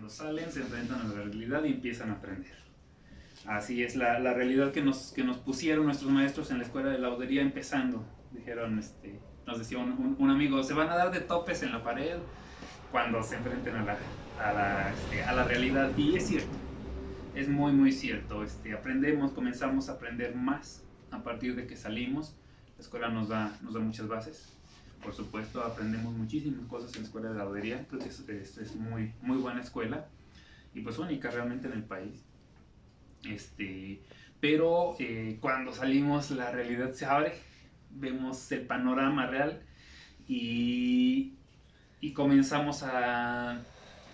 cuando salen se enfrentan a la realidad y empiezan a aprender. Así es la realidad que nos pusieron nuestros maestros en la escuela de laudería empezando. Dijeron, nos decía un amigo, se van a dar de topes en la pared cuando se enfrenten a la realidad. Y es cierto, es muy muy cierto. Comenzamos a aprender más a partir de que salimos. La escuela nos da muchas bases. Por supuesto, aprendemos muchísimas cosas en la escuela de laudería. Creo que es muy, muy buena escuela y pues única realmente en el país. Pero cuando salimos la realidad se abre, vemos el panorama real y comenzamos a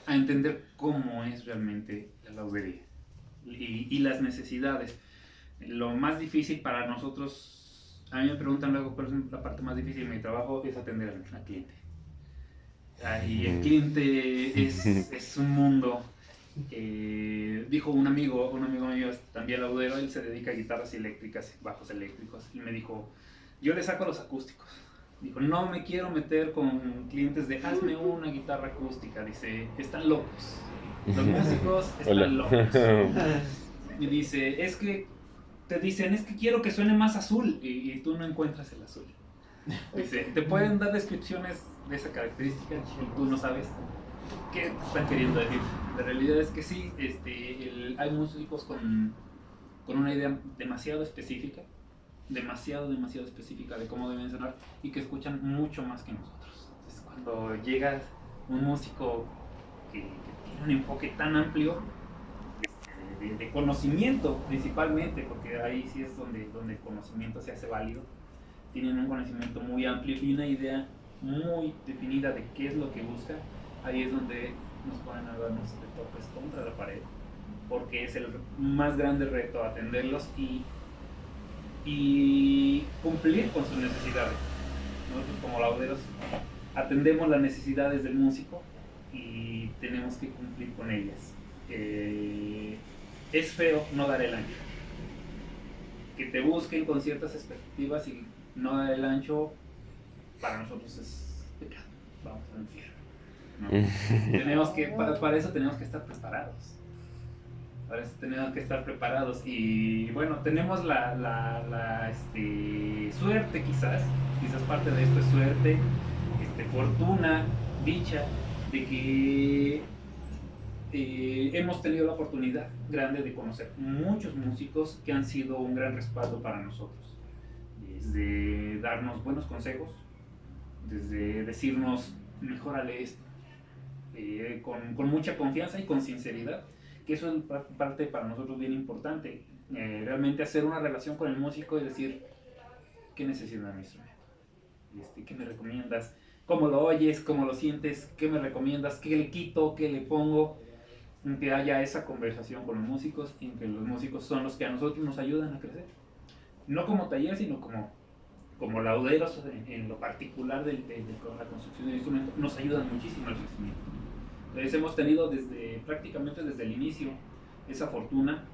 entender cómo es realmente la laudería y las necesidades. Lo más difícil para nosotros, a mí me preguntan luego cuál es la parte más difícil de mi trabajo, es atender al cliente. Y el cliente es un mundo. Dijo un amigo mío, también laudero, él se dedica a guitarras eléctricas, bajos eléctricos, y me dijo, yo le saco los acústicos. Dijo, no me quiero meter con clientes de hazme una guitarra acústica. Dice, están locos. Los músicos están locos. Me dice, es que te dicen, es que quiero que suene más azul, y tú no encuentras el azul. Dice, te pueden dar descripciones de esa característica y tú no sabes qué están queriendo decir. La realidad es que sí, hay músicos con una idea demasiado específica de cómo deben sonar y que escuchan mucho más que nosotros. Entonces, cuando llega un músico que tiene un enfoque tan amplio de conocimiento principalmente, porque ahí sí es donde el conocimiento se hace válido, tienen un conocimiento muy amplio y una idea muy definida de qué es lo que busca, ahí es donde nos ponen a darnos de topes contra la pared, porque es el más grande reto atenderlos y cumplir con sus necesidades. Nosotros como lauderos atendemos las necesidades del músico y tenemos que cumplir con ellas. Es feo no dar el ancho. Que te busquen con ciertas expectativas y no dar el ancho, para nosotros es pecado. Vamos al infierno, ¿no? Para eso tenemos que estar preparados. Y bueno, tenemos la suerte quizás parte de esto es suerte, fortuna, dicha, de que hemos tenido la oportunidad grande de conocer muchos músicos que han sido un gran respaldo para nosotros, desde darnos buenos consejos, desde decirnos mejórale esto, con mucha confianza y con sinceridad, que eso es parte para nosotros bien importante, realmente hacer una relación con el músico y decir qué necesita mi instrumento, qué me recomiendas, cómo lo oyes, cómo lo sientes, qué me recomiendas, qué le quito, qué le pongo, que haya esa conversación con los músicos y que los músicos son los que a nosotros nos ayudan a crecer, no como taller sino como lauderos en lo particular de la construcción del instrumento, nos ayudan muchísimo al crecimiento. Entonces hemos tenido prácticamente desde el inicio esa fortuna.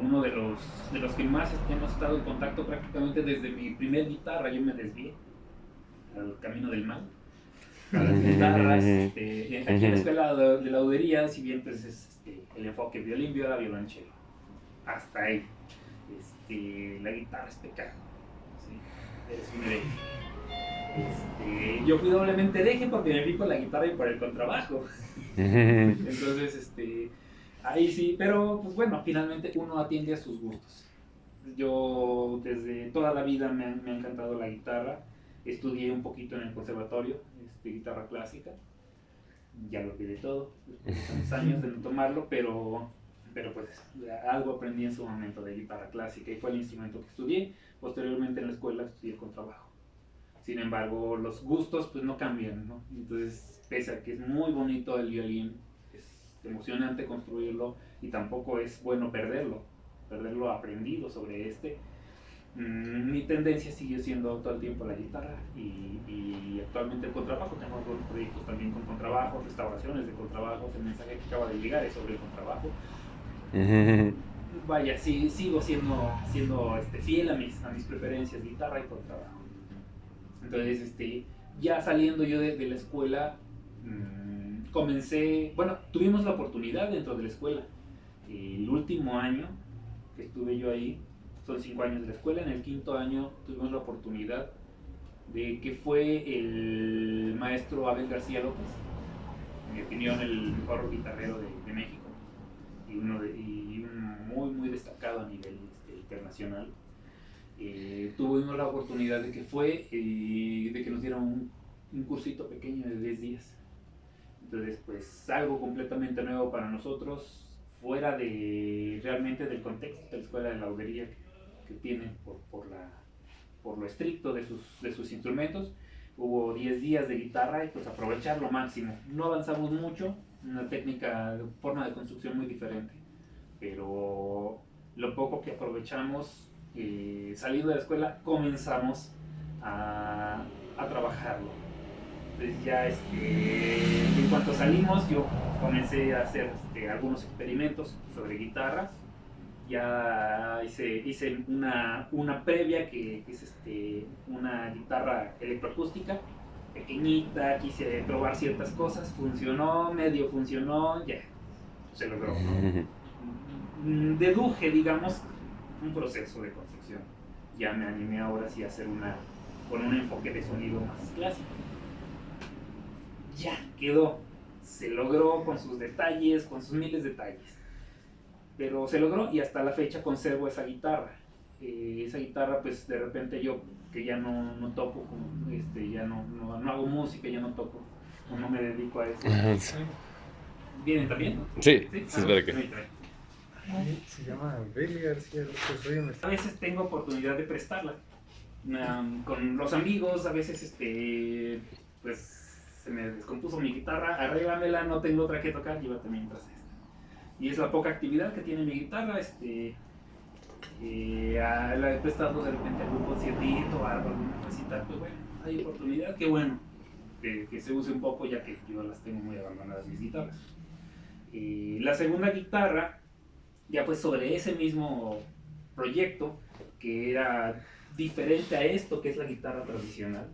Uno de los que más hemos estado en contacto prácticamente desde mi primer guitarra, yo me desvié al camino del mal, a las guitarras, aquí en la escuela de laudería, si bien pues es el enfoque violín, viola, violonchelo, hasta ahí. La guitarra es pecado, ¿sí? Eres un hereje. Yo fui doblemente hereje porque me vi por la guitarra y por el contrabajo. Entonces, ahí sí, pero pues bueno, finalmente uno atiende a sus gustos. Yo desde toda la vida me ha encantado la guitarra. Estudié un poquito en el conservatorio, guitarra clásica. Ya lo olvidé todo, después de tantos años de no tomarlo, pero pues algo aprendí en su momento de guitarra clásica y fue el instrumento que estudié. Posteriormente en la escuela estudié contrabajo. Sin embargo, los gustos pues no cambian, ¿no? Entonces, pese a que es muy bonito el violín, es emocionante construirlo y tampoco es bueno perderlo aprendido sobre mi tendencia sigue siendo todo el tiempo la guitarra y actualmente el contrabajo. Tengo algunos proyectos también con contrabajo, restauraciones de contrabajos. El mensaje que acaba de llegar es sobre el contrabajo. Vaya, sí, sigo siendo fiel a mis preferencias, guitarra y contrabajo. Entonces, ya saliendo yo de la escuela, tuvimos la oportunidad dentro de la escuela. El último año que estuve yo ahí, son 5 años de la escuela, en el 5.º año tuvimos la oportunidad de que fue el maestro Abel García López, en mi opinión el mejor guitarrero de México y un muy muy destacado a nivel internacional. Tuvimos la oportunidad de que nos dieran un cursito pequeño de 10 días. Entonces, pues algo completamente nuevo para nosotros, fuera realmente del contexto de la escuela de laudería que tienen por lo estricto de sus instrumentos. Hubo 10 días de guitarra y pues aprovechar lo máximo. No avanzamos mucho, una técnica, forma de construcción muy diferente, pero lo poco que aprovechamos, saliendo de la escuela, comenzamos a trabajarlo. Entonces ya en cuanto salimos, yo comencé a hacer algunos experimentos sobre guitarras. Ya hice una previa que es una guitarra electroacústica pequeñita, quise probar ciertas cosas, funcionó, medio funcionó, ya se logró, ¿no? Deduje, digamos, un proceso de construcción. Ya me animé ahora sí a hacer con un enfoque de sonido más clásico. Ya quedó, se logró con sus detalles, con sus miles de detalles, pero se logró y hasta la fecha conservo esa guitarra. Esa guitarra, pues de repente yo que ya no toco, ya no hago música, ya no toco, o no me dedico a eso. ¿Vienen también? Sí, sí, espera que. Se llama Beli García López. A veces tengo oportunidad de prestarla con los amigos, a veces pues se me descompuso mi guitarra, arréglamela, no tengo otra que tocar, llévate mientras esta. Y es la poca actividad que tiene mi guitarra, la he prestado de repente a algún conciertito o algo, alguna cosita, pues bueno, hay oportunidad, qué bueno que se use un poco, ya que yo las tengo muy abandonadas mis guitarras. La segunda guitarra ya fue sobre ese mismo proyecto, que era diferente a esto que es la guitarra tradicional.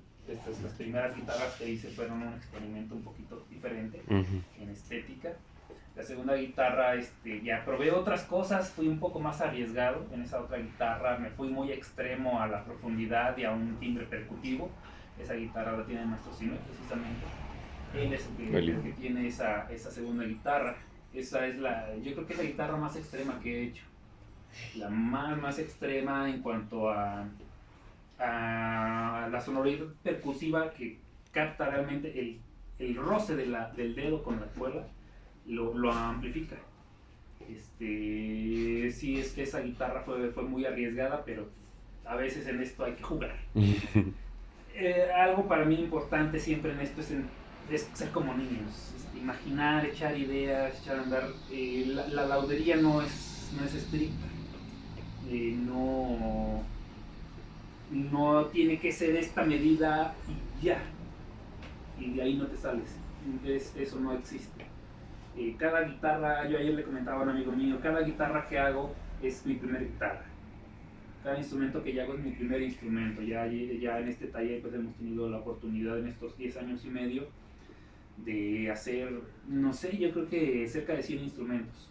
Las primeras guitarras que hice fueron un experimento un poquito diferente en estética. La segunda guitarra, ya probé otras cosas, fui un poco más arriesgado en esa otra guitarra, me fui muy extremo a la profundidad y a un timbre percutivo. Esa guitarra la tiene nuestro Sime, precisamente. Él es el que tiene esa segunda guitarra. Esa es yo creo que es la guitarra más extrema que he hecho. La más extrema en cuanto a la sonoridad percusiva, que capta realmente el roce del dedo con la cuerda, lo amplifica. Sí, es que esa guitarra fue muy arriesgada, pero a veces en esto hay que jugar. Algo para mí importante siempre en esto es ser como niños, imaginar, echar ideas, echar a andar. La laudería no es estricta, no tiene que ser esta medida y ya, y de ahí no te sales. Eso no existe. Cada guitarra, yo ayer le comentaba a un amigo mío, cada guitarra que hago es mi primera guitarra. Cada instrumento que yo hago es mi primer instrumento. Ya en este taller pues hemos tenido la oportunidad en estos 10 años y medio de hacer, no sé, yo creo que cerca de 100 instrumentos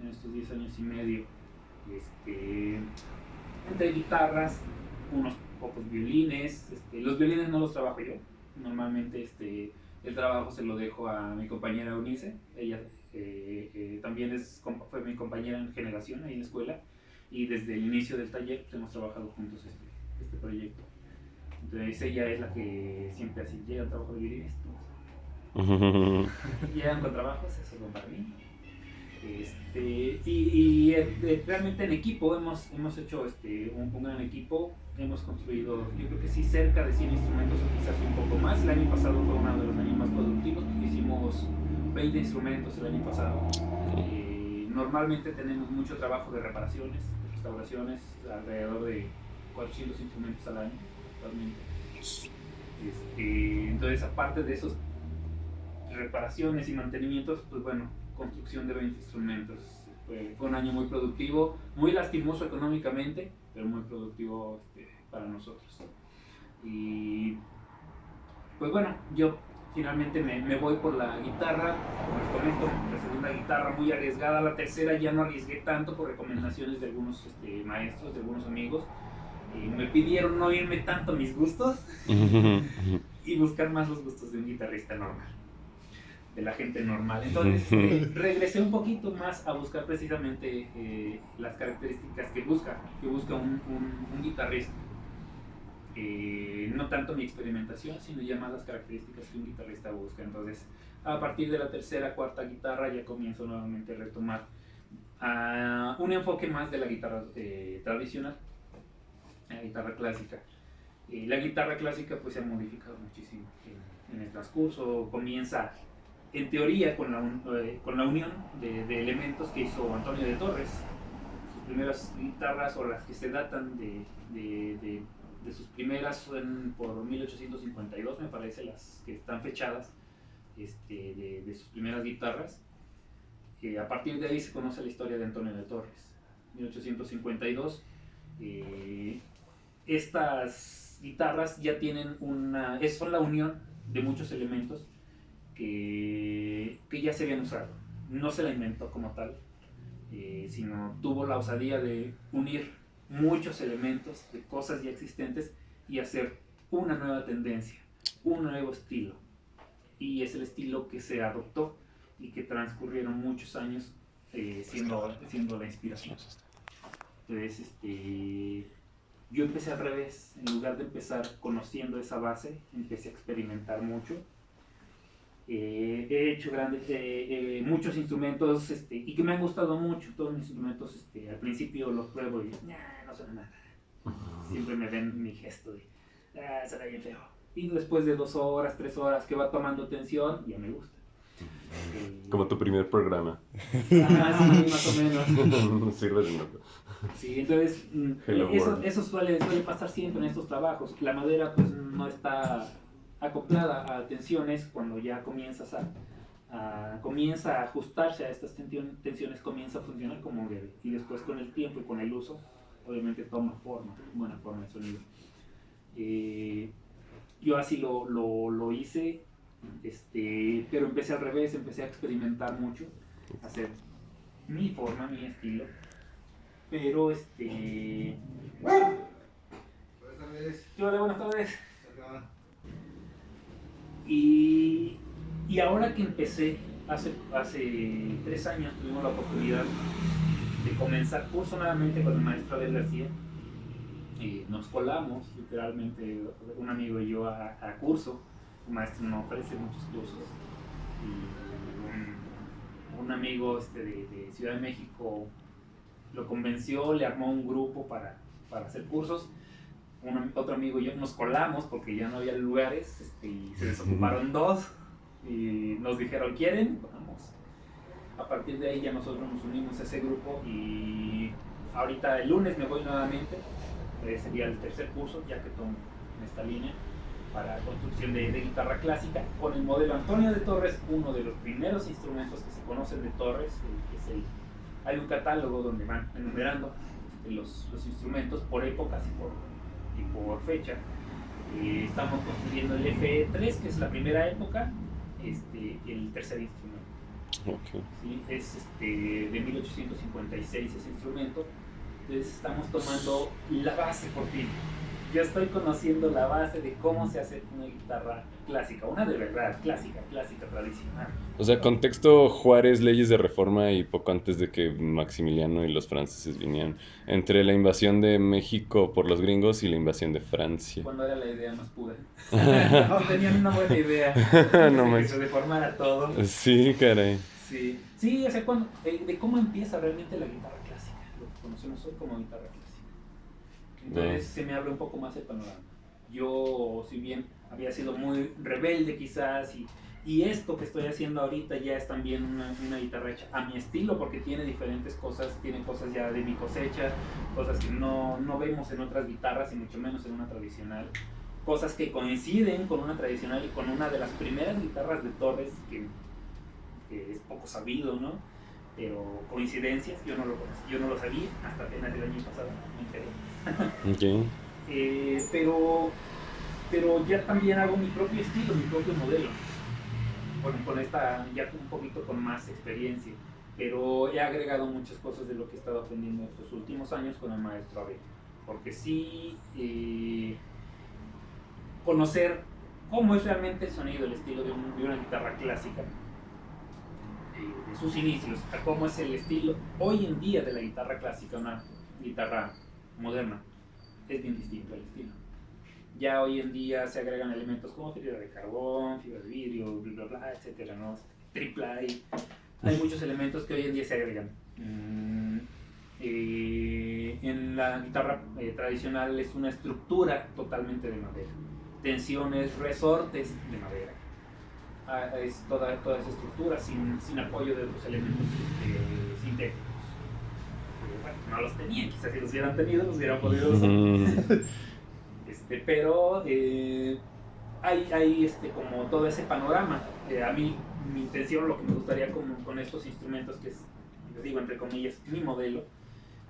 en estos 10 años y medio. Entre guitarras, unos pocos violines. Los violines no los trabajo yo. Normalmente el trabajo se lo dejo a mi compañera Eunice. Ella también fue mi compañera en generación ahí en la escuela. Y desde el inicio del taller pues, hemos trabajado juntos este proyecto. Entonces ella es la que siempre así llega al trabajo de violines. Llegan con trabajos, eso es para mí. Realmente en equipo hemos hecho un gran equipo. Hemos construido, yo creo que sí, cerca de 100 instrumentos o quizás un poco más. El año pasado fue uno de los años más productivos. Hicimos 20 instrumentos el año pasado. Normalmente tenemos mucho trabajo de reparaciones, de restauraciones, alrededor de 400 instrumentos al año actualmente. Entonces, aparte de esos reparaciones y mantenimientos, pues bueno, construcción de 20 instrumentos. Fue un año muy productivo, muy lastimoso económicamente, pero muy productivo para nosotros. Y pues bueno, yo finalmente me voy por la guitarra, como les comento, la segunda guitarra muy arriesgada, la tercera ya no arriesgué tanto por recomendaciones de algunos maestros, de algunos amigos. Me pidieron no irme tanto a mis gustos y buscar más los gustos de un guitarrista normal, de la gente normal. Entonces regresé un poquito más a buscar precisamente las características que busca un guitarrista. No tanto mi experimentación, sino ya más las características que un guitarrista busca. Entonces, a partir de la tercera, cuarta guitarra ya comienzo nuevamente a retomar un enfoque más de la guitarra tradicional, la guitarra clásica. La guitarra clásica pues se ha modificado muchísimo en el transcurso. Comienza en teoría con la unión de elementos que hizo Antonio de Torres. Sus primeras guitarras, o las que se datan de sus primeras, son por 1852 me parece, las que están fechadas de sus primeras guitarras. A partir de ahí se conoce la historia de Antonio de Torres. 1852. Estas guitarras ya tienen son la unión de muchos elementos que ya se habían usado. No se la inventó como tal, sino tuvo la osadía de unir muchos elementos de cosas ya existentes y hacer una nueva tendencia, un nuevo estilo. Y es el estilo que se adoptó y que transcurrieron muchos años siendo la inspiración. Entonces, yo empecé al revés. En lugar de empezar conociendo esa base, empecé a experimentar mucho. He hecho muchos instrumentos y que me han gustado mucho. Todos mis instrumentos, al principio los pruebo y no suena nada. Siempre me ven mi gesto de suena bien feo. Y después de 2 horas, 3 horas que va tomando tensión, ya me gusta. Como tu primer programa. Sí, más o menos. Sirve de nota. Sí, entonces eso suele pasar siempre en estos trabajos. La madera pues no está acoplada a tensiones. Cuando ya comienza a ajustarse a estas tensiones, comienza a funcionar como debe. Y después con el tiempo y con el uso, obviamente toma buena forma el sonido. Yo así lo hice, pero empecé al revés, empecé a experimentar mucho, a hacer mi forma, mi estilo. Pero buenas tardes. Y ahora que empecé, hace 3 años tuvimos la oportunidad de comenzar curso nuevamente con el maestro Abel García. Nos colamos, literalmente, un amigo y yo a curso. El maestro nos ofrece muchos cursos. Y un amigo de Ciudad de México lo convenció, le armó un grupo para hacer cursos. Otro amigo y yo nos colamos porque ya no había lugares, y se desocuparon 2 y nos dijeron, ¿quieren? Vamos. A partir de ahí ya nosotros nos unimos a ese grupo y ahorita el lunes me voy nuevamente. Sería el tercer curso ya que tomo en esta línea para construcción de guitarra clásica con el modelo Antonio de Torres, uno de los primeros instrumentos que se conocen de Torres, hay un catálogo donde van enumerando los instrumentos por épocas y por fecha. Estamos construyendo el FE3, que es la primera época, el tercer instrumento. Okay. ¿Sí? Es de 1856 ese instrumento. Entonces estamos tomando la base por fin. Yo estoy conociendo la base de cómo se hace una guitarra clásica, una de verdad clásica, tradicional. O sea, contexto: Juárez, leyes de reforma y poco antes de que Maximiliano y los franceses vinieran. Entre la invasión de México por los gringos y la invasión de Francia. Cuando era la idea más pura. No tenían una buena idea. Que se deformara todo. Sí, caray. Sí, o sea, de cómo empieza realmente la guitarra clásica. Lo que conocemos hoy como guitarra clásica. Entonces se me abre un poco más el panorama. Yo, si bien había sido muy rebelde quizás, y esto que estoy haciendo ahorita ya es también una guitarra hecha a mi estilo, porque tiene diferentes cosas, tiene cosas ya de mi cosecha, cosas que no vemos en otras guitarras y mucho menos en una tradicional, cosas que coinciden con una tradicional y con una de las primeras guitarras de Torres, que es poco sabido, ¿no? Pero coincidencias, yo no lo sabía, hasta apenas el año pasado me enteré. Okay. Pero ya también hago mi propio estilo, mi propio modelo. con esta ya un poquito con más experiencia, pero he agregado muchas cosas de lo que he estado aprendiendo estos últimos años con el maestro Abel, porque sí, conocer cómo es realmente el sonido, el estilo de una guitarra clásica, de sus inicios, a cómo es el estilo hoy en día de la guitarra clásica, una guitarra moderna, es bien distinto el estilo. Ya hoy en día se agregan elementos como fibra de carbón, fibra de vidrio, bla bla bla, etcétera, ¿no? Tripla y hay muchos elementos que hoy en día se agregan. En la guitarra tradicional es una estructura totalmente de madera, tensiones, resortes de madera. Es toda esa estructura sin apoyo de otros elementos sintéticos. Bueno, no los tenían, quizás si los hubieran tenido los hubieran podido usar. Pero hay como todo ese panorama. A mí mi intención, lo que me gustaría con estos instrumentos, que es, les digo entre comillas, mi modelo,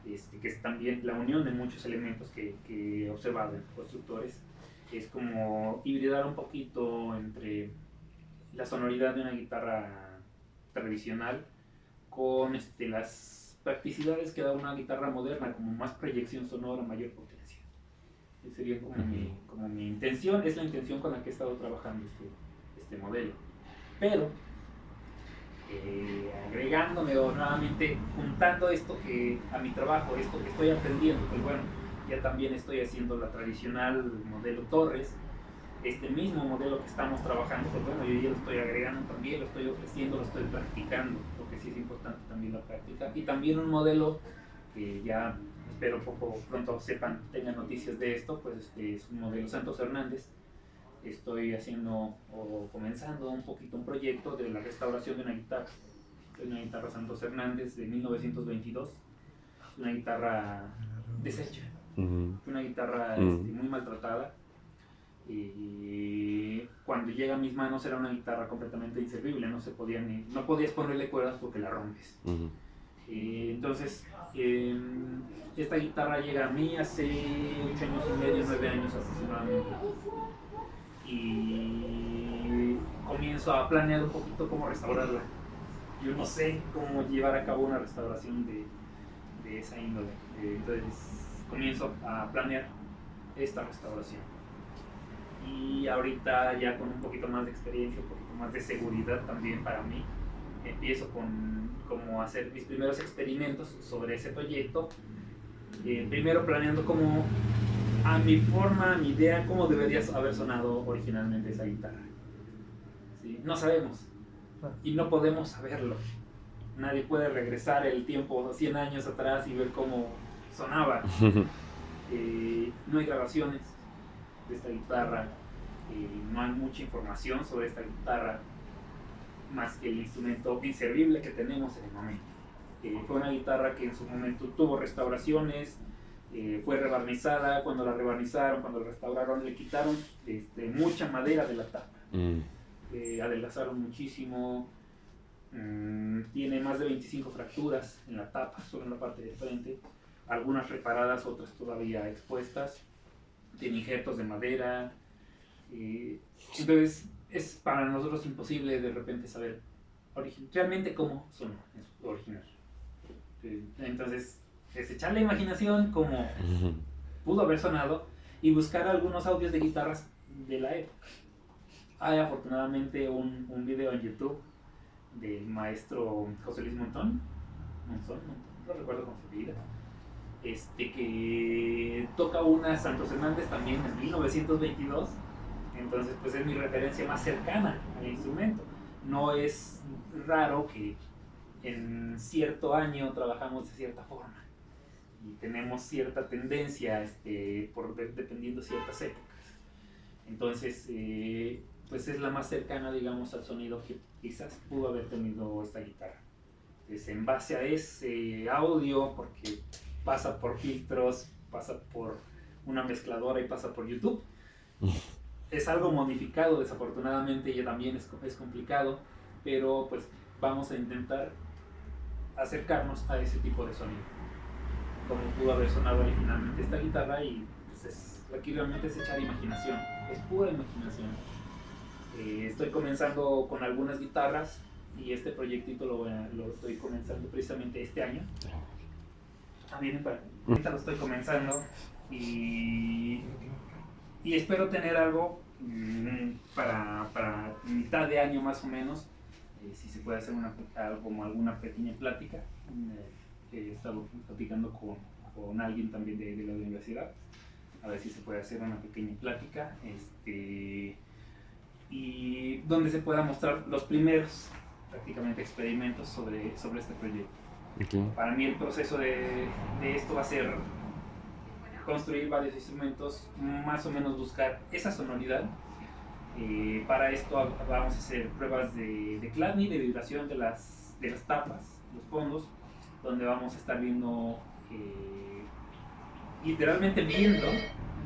que es también la unión de muchos elementos que he observado en constructores, es como hibridar un poquito entre la sonoridad de una guitarra tradicional con las practicidades que da una guitarra moderna, como más proyección sonora, mayor potencia. Esa sería como mi intención, es la intención con la que he estado trabajando este modelo. Pero agregándome o nuevamente juntando esto que a mi trabajo, esto que estoy aprendiendo, pues bueno, ya también estoy haciendo la tradicional modelo Torres. Este mismo modelo que estamos trabajando, pues bueno, yo ya lo estoy agregando también, lo estoy ofreciendo, lo estoy practicando, porque sí es importante también la práctica. Y también un modelo que ya espero pronto sepan, tengan noticias de esto, pues es un modelo Santos Hernández. Estoy haciendo o comenzando un poquito un proyecto de la restauración de una guitarra Santos Hernández de 1922, una guitarra deshecha, una guitarra muy maltratada. Y cuando llega a mis manos era una guitarra completamente inservible, no podías ponerle cuerdas porque la rompes. Entonces esta guitarra llega a mí hace 8 años y medio, 9 años aproximadamente, y comienzo a planear un poquito cómo restaurarla. Yo no sé cómo llevar a cabo una restauración de esa índole, entonces comienzo a planear esta restauración. Y ahorita ya con un poquito más de experiencia, un poquito más de seguridad también para mí, empiezo como a hacer mis primeros experimentos sobre ese proyecto. Primero planeando como a mi forma, a mi idea, cómo debería haber sonado originalmente esa guitarra. ¿Sí? No sabemos y no podemos saberlo. Nadie puede regresar el tiempo 100 años atrás y ver cómo sonaba. No hay grabaciones de esta guitarra, no hay mucha información sobre esta guitarra más que el instrumento inservible que tenemos en el momento. Fue una guitarra que en su momento tuvo restauraciones, fue rebarnizada. Cuando la rebarnizaron, cuando la restauraron, le quitaron mucha madera de la tapa, adelgazaron muchísimo. Tiene más de 25 fracturas en la tapa, solo en la parte de frente, algunas reparadas, otras todavía expuestas. Tiene injertos de madera. Entonces es para nosotros imposible de repente saber realmente cómo sonó en su original. Entonces es echar la imaginación como pudo haber sonado y buscar algunos audios de guitarras de la época. Hay afortunadamente un video en YouTube del maestro José Luis Monzón, no recuerdo cómo se apellida, que toca una Santos Hernández también en 1922. Entonces pues es mi referencia más cercana al instrumento. No es raro que en cierto año trabajamos de cierta forma y tenemos cierta tendencia dependiendo de ciertas épocas. Entonces pues es la más cercana, digamos, al sonido que quizás pudo haber tenido esta guitarra. Entonces, en base a ese audio, porque pasa por filtros, pasa por una mezcladora y pasa por YouTube, es algo modificado, desafortunadamente, y también es complicado, pero pues vamos a intentar acercarnos a ese tipo de sonido, como pudo haber sonado originalmente esta guitarra. Y pues aquí realmente es echar imaginación, es pura imaginación. Estoy comenzando con algunas guitarras y este proyectito lo estoy comenzando precisamente este año. Bien, ahorita lo estoy comenzando y espero tener algo para mitad de año más o menos, si se puede hacer algo como alguna pequeña plática. He estado platicando con alguien también de la universidad, a ver si se puede hacer una pequeña plática, y donde se pueda mostrar los primeros prácticamente experimentos sobre este proyecto. Okay. Para mí el proceso de esto va a ser construir varios instrumentos, más o menos buscar esa sonoridad. Para esto vamos a hacer pruebas de clave, de vibración de las tapas, los fondos, donde vamos a estar viendo, literalmente viendo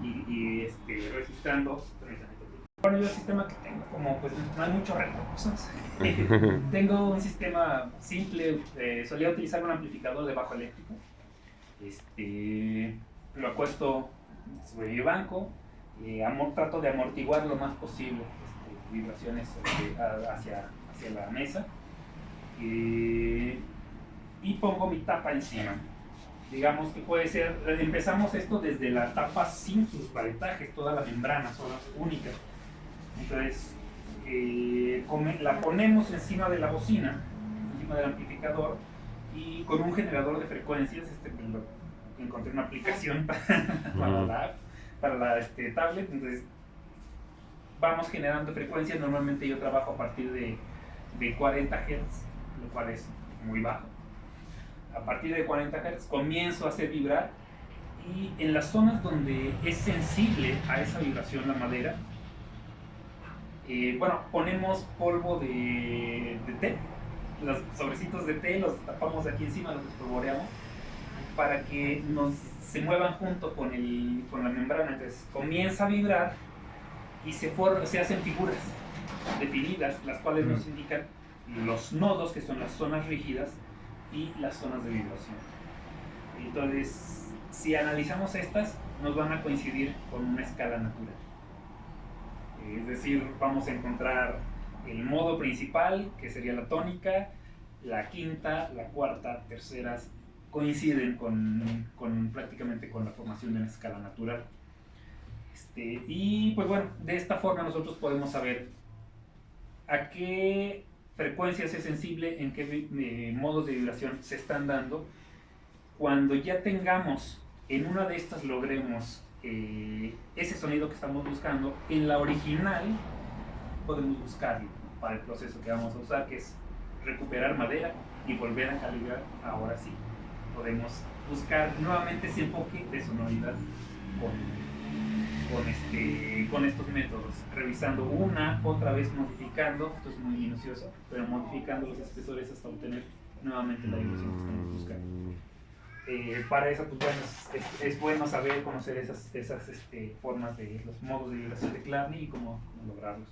y registrando. Bueno, yo el sistema que tengo, como pues no hay muchos recursos, tengo un sistema simple. Solía utilizar un amplificador de bajo eléctrico. Lo acuesto sobre mi banco, trato de amortiguar lo más posible vibraciones hacia la mesa, y pongo mi tapa encima. Digamos que puede ser, empezamos esto desde la tapa sin sus varetajes, toda la membrana, son únicas. Entonces la ponemos encima de la bocina, encima del amplificador, y con un generador de frecuencias. Encontré una aplicación para la tablet. Entonces vamos generando frecuencias. Normalmente yo trabajo a partir de 40 Hz, lo cual es muy bajo. A partir de 40 Hz comienzo a hacer vibrar, y en las zonas donde es sensible a esa vibración la madera, ponemos polvo de té, los sobrecitos de té, los tapamos aquí encima, los espolvoreamos para que se muevan junto con la membrana. Entonces comienza a vibrar y se hacen figuras definidas, las cuales nos indican los nodos, que son las zonas rígidas, y las zonas de vibración. Entonces, si analizamos estas, nos van a coincidir con una escala natural. Es decir, vamos a encontrar el modo principal, que sería la tónica, la quinta, la cuarta, terceras, coinciden prácticamente con la formación de una escala natural. Y pues bueno, de esta forma nosotros podemos saber a qué frecuencias es sensible, en qué modos de vibración se están dando. Cuando ya tengamos, en una de estas logremos ese sonido que estamos buscando, en la original podemos buscarlo para el proceso que vamos a usar, que es recuperar madera y volver a calibrar. Ahora sí podemos buscar nuevamente ese enfoque de sonoridad con estos métodos, revisando otra vez, modificando. Esto es muy minucioso, pero modificando los espesores hasta obtener nuevamente la vibración que estamos buscando. Para eso, pues bueno, es bueno saber, conocer esas formas de los modos de vibración de Chladni y cómo lograrlos.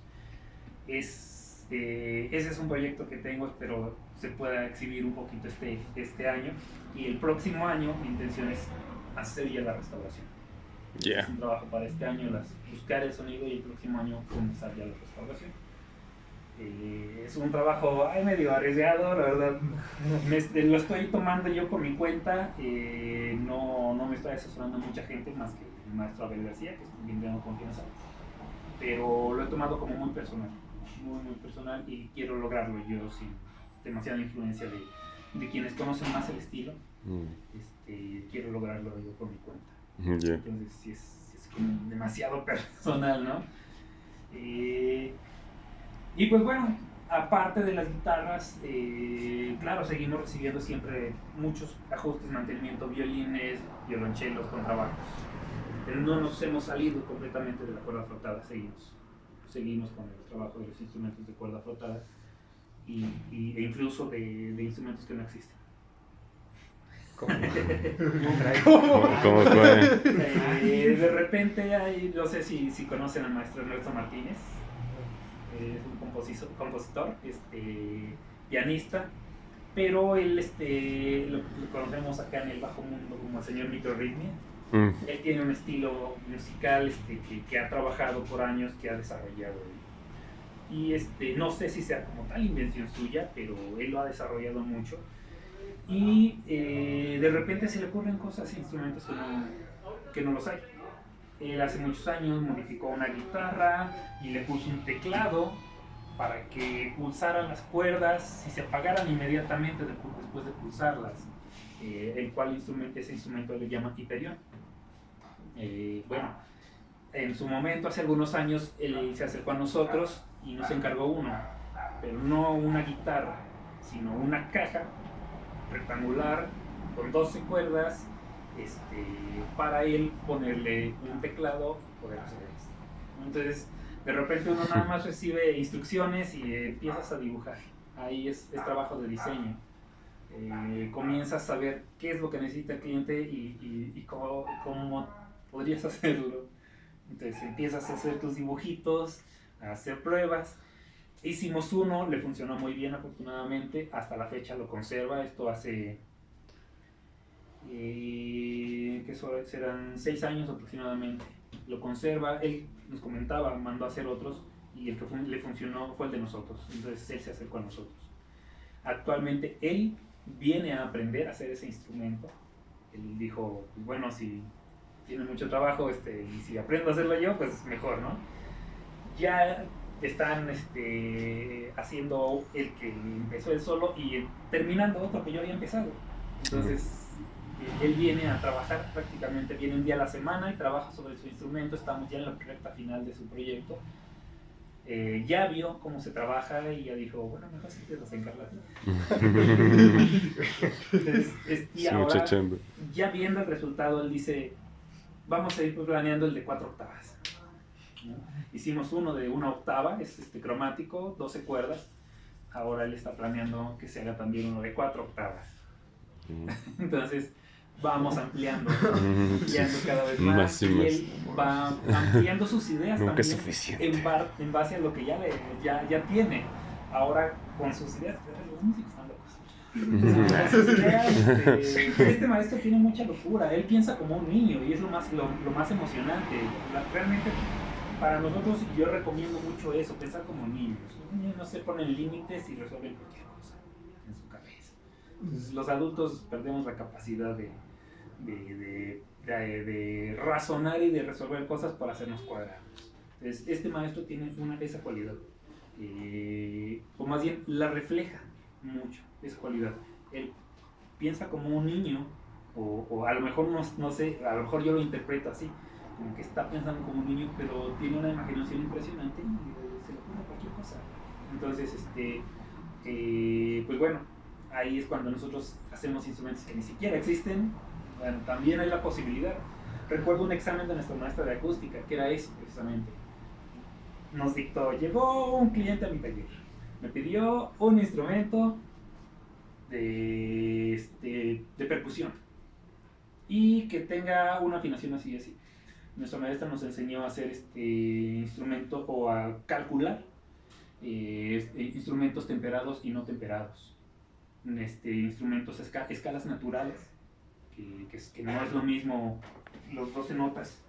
Ese es un proyecto que tengo, espero se pueda exhibir un poquito este año, y el próximo año mi intención es hacer ya la restauración. Es un trabajo para este año, buscar el sonido, y el próximo año comenzar ya la restauración. Es un trabajo medio arriesgado, la verdad. Lo estoy tomando yo por mi cuenta. No me estoy asesorando a mucha gente más que el maestro Abel García, que es con quien tengo confianza, pero lo he tomado como muy personal, muy personal, y quiero lograrlo yo sin demasiada influencia de quienes conocen más el estilo. Quiero lograrlo yo por mi cuenta. Entonces sí es como demasiado personal, ¿no? Y pues bueno, aparte de las guitarras, claro, seguimos recibiendo siempre muchos ajustes, mantenimiento, violines, violonchelos, contrabajos. Pero no nos hemos salido completamente de la cuerda frotada, seguimos con el trabajo de los instrumentos de cuerda frotada, e incluso de instrumentos que no existen. ¿Cómo fue? De repente no sé si conocen al maestro Ernesto Martínez. Es un compositor, pianista, pero él lo conocemos acá en el bajo mundo como el señor Microrritmia. Él tiene un estilo musical que ha trabajado por años, que ha desarrollado y no sé si sea como tal invención suya, pero él lo ha desarrollado mucho. Y de repente se le ocurren cosas, instrumentos que no los hay. Él hace muchos años modificó una guitarra y le puso un teclado para que pulsaran las cuerdas y se apagaran inmediatamente después de pulsarlas, el cual ese instrumento le llama Hyperion. Bueno, en su momento, hace algunos años, él se acercó a nosotros y nos encargó uno, pero no una guitarra, sino una caja rectangular con 12 cuerdas, para él ponerle un teclado y poder hacer esto. Entonces, de repente uno nada más recibe instrucciones y empiezas a dibujar. Ahí es trabajo de diseño. Comienzas a saber qué es lo que necesita el cliente y cómo podrías hacerlo. Entonces empiezas a hacer tus dibujitos, a hacer pruebas. Hicimos uno, le funcionó muy bien afortunadamente, hasta la fecha lo conserva. Esto hace, que serán 6 años aproximadamente. Lo conserva, él nos comentaba, mandó a hacer otros y el que le funcionó fue el de nosotros. Entonces él se acercó a nosotros. Actualmente él viene a aprender a hacer ese instrumento. Él dijo, pues bueno, si tiene mucho trabajo y si aprendo a hacerlo yo, pues mejor, ¿no? Ya están haciendo el que empezó él solo y terminando otro que yo había empezado. Entonces él viene a trabajar prácticamente, viene un día a la semana y trabaja sobre su instrumento. Estamos ya en la recta final de su proyecto. Ya vio cómo se trabaja y ya dijo, bueno, mejor si te los encargas. Y ahora, ya viendo el resultado, él dice, vamos a ir planeando el de 4 octavas, ¿no? Hicimos uno de 1 octava, es cromático, 12 cuerdas. Ahora él está planeando que se haga también uno de 4 octavas. Entonces vamos ampliando cada vez más, y él va ampliando sus ideas. Nunca también es suficiente. en base a lo que ya tiene. Ahora con sus ideas, los músicos están locos. Con sus ideas, este maestro tiene mucha locura. Él piensa como un niño y es lo más emocionante. Realmente para nosotros, yo recomiendo mucho eso, pensar como niños. Los niños no se ponen límites y resuelven cualquier cosa en su cabeza. Entonces, los adultos perdemos la capacidad de razonar y de resolver cosas para hacernos cuadrados. Entonces, este maestro tiene esa cualidad, o más bien la refleja mucho, esa cualidad. Él piensa como un niño, o a lo mejor no sé, a lo mejor yo lo interpreto así, como que está pensando como un niño, pero tiene una imaginación impresionante y se le ocurre cualquier cosa. Entonces, pues bueno, ahí es cuando nosotros hacemos instrumentos que ni siquiera existen. Bueno, también hay la posibilidad. Recuerdo un examen de nuestra maestra de acústica, que era eso precisamente. Nos dictó, llegó un cliente a mi taller, me pidió un instrumento de percusión y que tenga una afinación así y así. Nuestra maestra nos enseñó a hacer este instrumento, o a calcular instrumentos temperados y no temperados. Instrumentos, escalas naturales, que no es lo mismo los 12 notas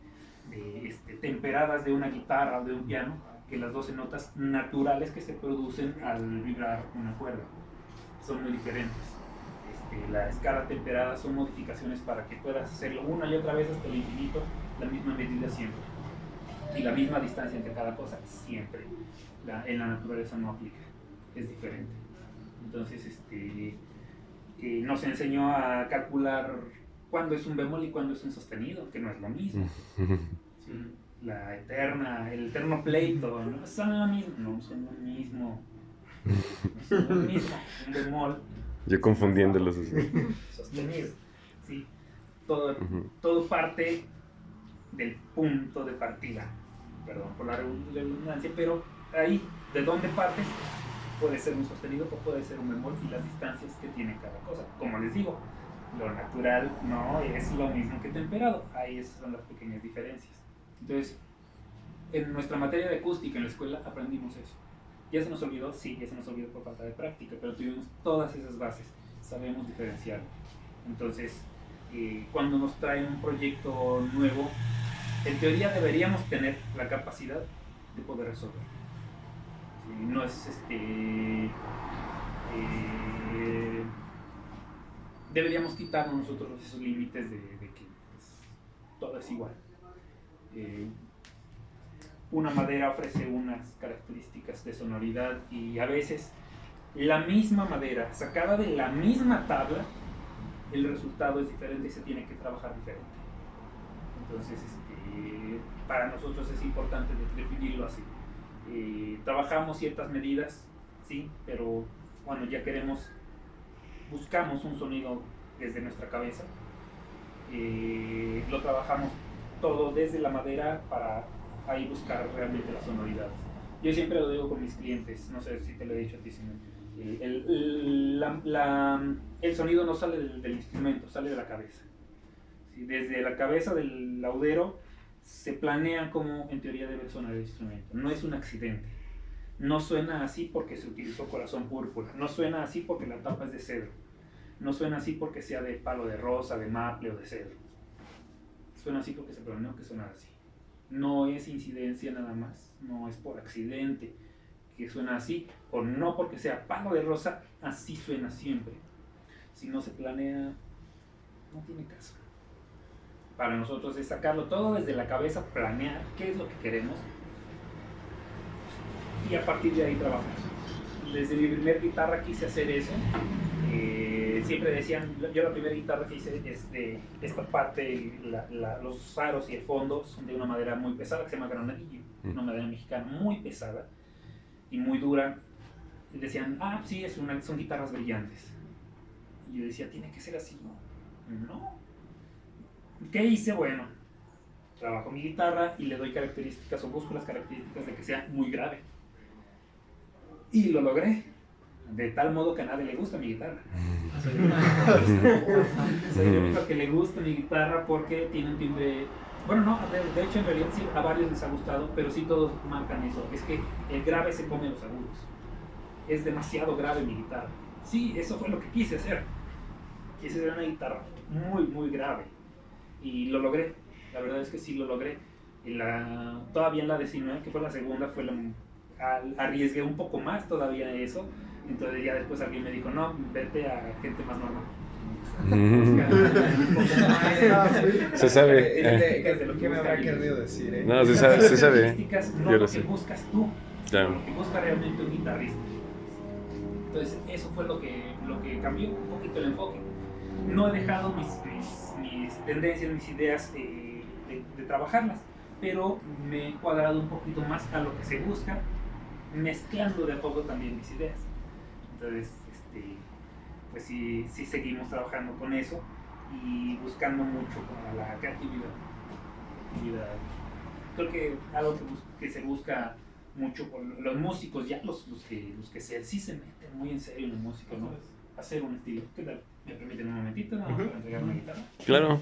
temperadas de una guitarra o de un piano que las 12 notas naturales que se producen al vibrar una cuerda. Son muy diferentes. La escala temperada son modificaciones para que puedas hacerlo una y otra vez hasta el infinito, la misma medida siempre, y la misma distancia entre cada cosa siempre. En la naturaleza no aplica, es diferente. Entonces nos enseñó a calcular cuándo es un bemol y cuándo es un sostenido, que no es lo mismo. ¿Sí? El eterno pleito, ¿no? Son lo mismo, no son lo mismo. No son lo mismo. Un bemol, Yo confundiéndolos. sostenido, ¿sí? Todo parte del punto de partida, perdón por la redundancia, pero ahí, de dónde partes, puede ser un sostenido o puede ser un bemol, y las distancias que tiene cada cosa. Como les digo, lo natural no es lo mismo que temperado, ahí esas son las pequeñas diferencias. Entonces, en nuestra materia de acústica en la escuela aprendimos eso. ¿Ya se nos olvidó? Sí, ya se nos olvidó por falta de práctica, pero tuvimos todas esas bases, sabemos diferenciarlo. Entonces, cuando nos traen un proyecto nuevo, en teoría deberíamos tener la capacidad de poder resolver. No es deberíamos quitarnos nosotros esos límites de que pues, todo es igual. Una madera ofrece unas características de sonoridad y a veces la misma madera sacada de la misma tabla, el resultado es diferente y se tiene que trabajar diferente. Entonces, para nosotros es importante definirlo así. Trabajamos ciertas medidas, sí, pero cuando ya buscamos un sonido desde nuestra cabeza, lo trabajamos todo desde la madera para ahí buscar realmente las sonoridades. Yo siempre lo digo con mis clientes, no sé si te lo he dicho a ti, Simón. El sonido no sale del instrumento, sale de la cabeza. ¿Sí? Desde la cabeza del laudero se planea cómo en teoría debe sonar el instrumento. No es un accidente. No suena así porque se utilizó corazón púrpura. No suena así porque la tapa es de cedro. No suena así porque sea de palo de rosa, de maple o de cedro. Suena así porque se planeó que suena así. No es incidencia nada más. No es por accidente que suena así. O no porque sea palo de rosa, así suena siempre. Si no se planea, no tiene caso. Para nosotros es sacarlo todo desde la cabeza, planear qué es lo que queremos y a partir de ahí trabajar. Desde mi primer guitarra quise hacer eso. Siempre decían, yo la primera guitarra que hice esta parte, los aros y el fondo son de una madera muy pesada que se llama granadillo, una madera mexicana muy pesada y muy dura. Y decían, sí, son guitarras brillantes. Y yo decía, tiene que ser así. No. ¿Qué hice? Bueno, trabajo mi guitarra y le doy características o busco las características de que sea muy grave. Y lo logré. De tal modo que a nadie le gusta mi guitarra. Soy el único que le gusta mi guitarra porque tiene un timbre... Bueno, no, de hecho en realidad sí, a varios les ha gustado, pero sí todos marcan eso. Es que el grave se come los agudos. Es demasiado grave mi guitarra. Sí, eso fue lo que quise hacer. Quise hacer una guitarra muy, muy grave. Y lo logré. La verdad es que sí lo logré. Todavía en la 19, que fue la segunda, arriesgué un poco más todavía eso. Entonces ya después alguien me dijo, no, vete a gente más normal. Se sabe. ¿Qué me habrá querido decir? No, se sabe. No lo que buscas tú, claro. lo que busca realmente un guitarrista. Entonces eso fue lo que cambió un poquito el enfoque. No he dejado mis tendencias, mis ideas de trabajarlas, pero me he cuadrado un poquito más a lo que se busca, mezclando de a poco también mis ideas. Entonces, pues sí seguimos trabajando con eso y buscando mucho como la creatividad. Creo que algo que se busca mucho por los músicos, ya los que sí se meten muy en serio en la música, ¿no? Hacer un estilo. ¿Qué tal? ¿Me permiten un momentito? ¿No? Para entregar una guitarra. Claro.